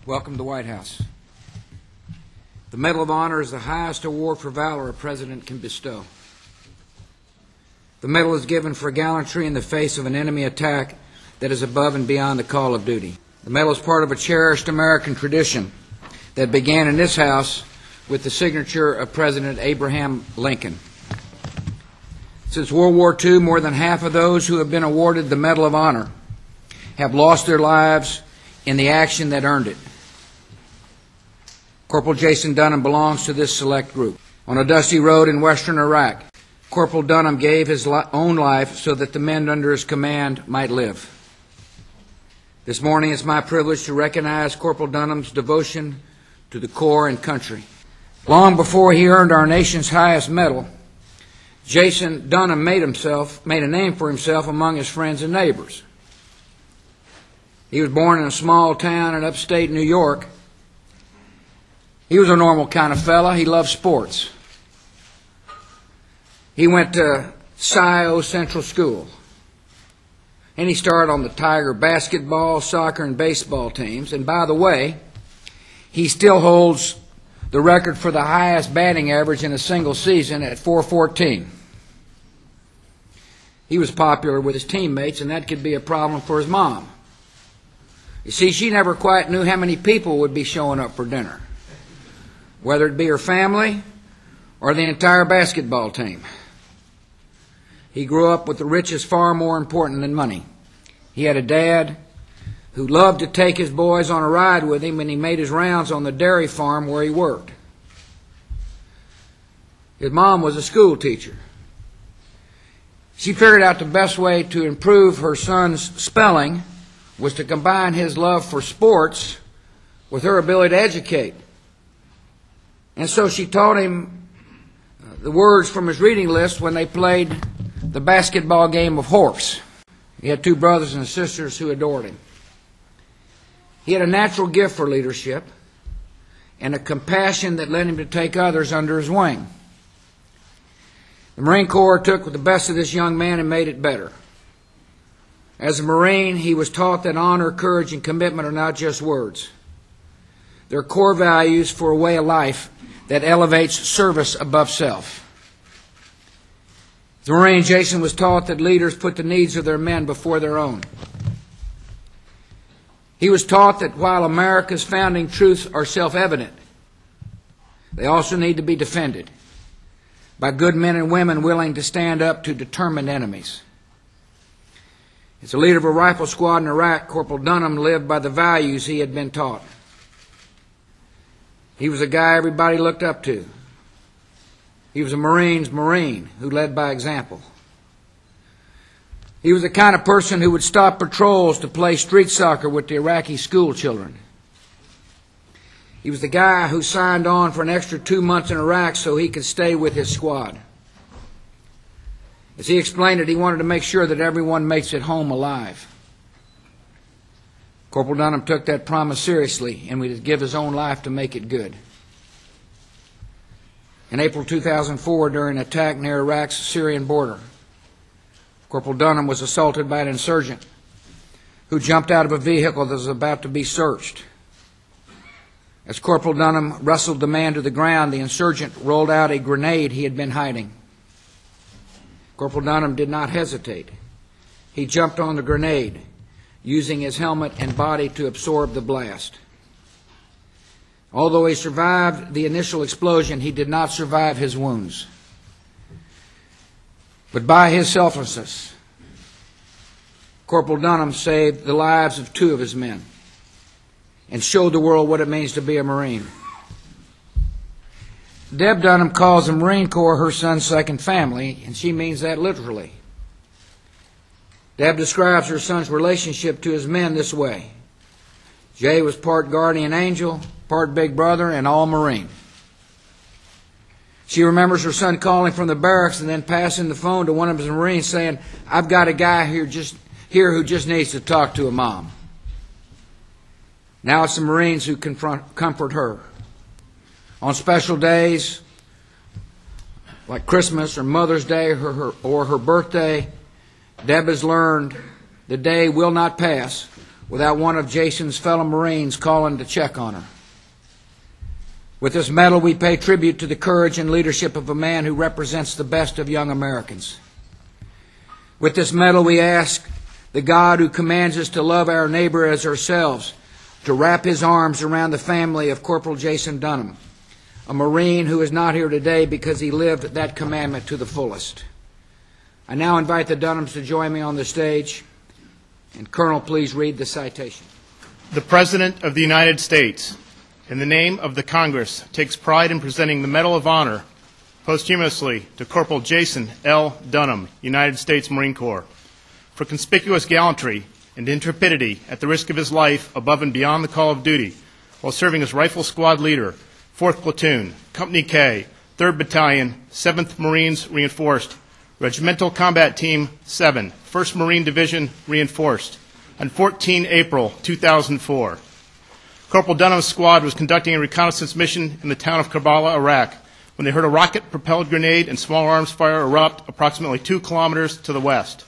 Welcome to the White House. The Medal of Honor is the highest award for valor a president can bestow. The medal is given for gallantry in the face of an enemy attack that is above and beyond the call of duty. The medal is part of a cherished American tradition that began in this House with the signature of President Abraham Lincoln. Since World War II, more than half of those who have been awarded the Medal of Honor have lost their lives in the action that earned it. Corporal Jason Dunham belongs to this select group. On a dusty road in western Iraq, Corporal Dunham gave his own life so that the men under his command might live. This morning it's my privilege to recognize Corporal Dunham's devotion to the Corps and country. Long before he earned our nation's highest medal, Jason Dunham made a name for himself among his friends and neighbors. He was born in a small town in upstate New York. He was a normal kind of fella. He loved sports. He went to Scio Central School, and he started on the Tiger basketball, soccer, and baseball teams. And by the way, he still holds the record for the highest batting average in a single season at .414. He was popular with his teammates, and that could be a problem for his mom. You see, she never quite knew how many people would be showing up for dinner, whether it be her family or the entire basketball team. He grew up with the riches far more important than money. He had a dad who loved to take his boys on a ride with him when he made his rounds on the dairy farm where he worked. His mom was a school teacher. She figured out the best way to improve her son's spelling was to combine his love for sports with her ability to educate. And so she taught him the words from his reading list when they played the basketball game of horse. He had two brothers and sisters who adored him. He had a natural gift for leadership and a compassion that led him to take others under his wing. The Marine Corps took the best of this young man and made it better. As a Marine, he was taught that honor, courage, and commitment are not just words. They're core values for a way of life that elevates service above self. As a Marine, Jason was taught that leaders put the needs of their men before their own. He was taught that while America's founding truths are self-evident, they also need to be defended by good men and women willing to stand up to determined enemies. As a leader of a rifle squad in Iraq, Corporal Dunham lived by the values he had been taught. He was a guy everybody looked up to. He was a Marine's Marine who led by example. He was the kind of person who would stop patrols to play street soccer with the Iraqi school children. He was the guy who signed on for an extra 2 months in Iraq so he could stay with his squad. As he explained it, he wanted to make sure that everyone makes it home alive. Corporal Dunham took that promise seriously and would give his own life to make it good. In April 2004, during an attack near Iraq's Syrian border, Corporal Dunham was assaulted by an insurgent who jumped out of a vehicle that was about to be searched. As Corporal Dunham wrestled the man to the ground, the insurgent rolled out a grenade he had been hiding. Corporal Dunham did not hesitate. He jumped on the grenade, using his helmet and body to absorb the blast. Although he survived the initial explosion, he did not survive his wounds. But by his selflessness, Corporal Dunham saved the lives of 2 of his men and showed the world what it means to be a Marine. Deb Dunham calls the Marine Corps her son's second family, and she means that literally. Deb describes her son's relationship to his men this way. Jay was part guardian angel, part big brother, and all Marine. She remembers her son calling from the barracks and then passing the phone to one of his Marines saying, "I've got a guy here who just needs to talk to a mom." Now it's the Marines who comfort her. On special days like Christmas or Mother's Day or her birthday, Deb has learned the day will not pass without one of Jason's fellow Marines calling to check on her. With this medal, we pay tribute to the courage and leadership of a man who represents the best of young Americans. With this medal, we ask the God who commands us to love our neighbor as ourselves to wrap his arms around the family of Corporal Jason Dunham, a Marine who is not here today because he lived that commandment to the fullest. I now invite the Dunhams to join me on the stage. And Colonel, please read the citation. The President of the United States, in the name of the Congress, takes pride in presenting the Medal of Honor posthumously to Corporal Jason L. Dunham, United States Marine Corps, for conspicuous gallantry and intrepidity at the risk of his life above and beyond the call of duty while serving as Rifle Squad Leader, 4th Platoon, Company K, 3rd Battalion, 7th Marines Reinforced, Regimental Combat Team 7, 1st Marine Division Reinforced, on 14 April 2004. Corporal Dunham's squad was conducting a reconnaissance mission in the town of Karbala, Iraq, when they heard a rocket-propelled grenade and small arms fire erupt approximately 2 kilometers to the west.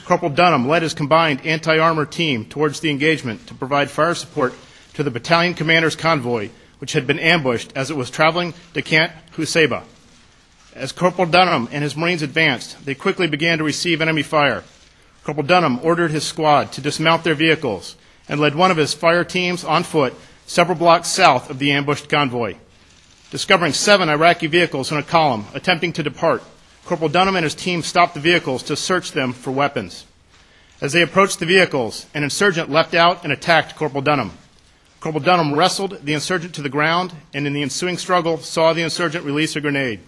Corporal Dunham led his combined anti-armor team towards the engagement to provide fire support to the battalion commander's convoy, which had been ambushed as it was traveling to Camp Husayba. As Corporal Dunham and his Marines advanced, they quickly began to receive enemy fire. Corporal Dunham ordered his squad to dismount their vehicles and led one of his fire teams on foot several blocks south of the ambushed convoy. Discovering 7 Iraqi vehicles in a column attempting to depart, Corporal Dunham and his team stopped the vehicles to search them for weapons. As they approached the vehicles, an insurgent leapt out and attacked Corporal Dunham. Corporal Dunham wrestled the insurgent to the ground and in the ensuing struggle saw the insurgent release a grenade.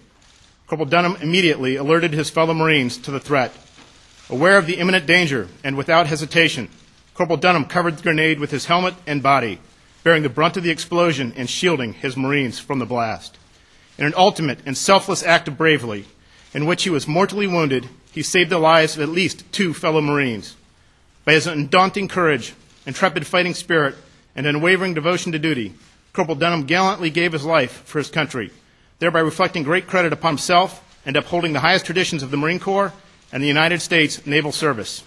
Corporal Dunham immediately alerted his fellow Marines to the threat. Aware of the imminent danger and without hesitation, Corporal Dunham covered the grenade with his helmet and body, bearing the brunt of the explosion and shielding his Marines from the blast. In an ultimate and selfless act of bravery, in which he was mortally wounded, he saved the lives of at least 2 fellow Marines. By his undaunting courage, intrepid fighting spirit, and unwavering devotion to duty, Corporal Dunham gallantly gave his life for his country, thereby reflecting great credit upon himself and upholding the highest traditions of the Marine Corps and the United States Naval Service.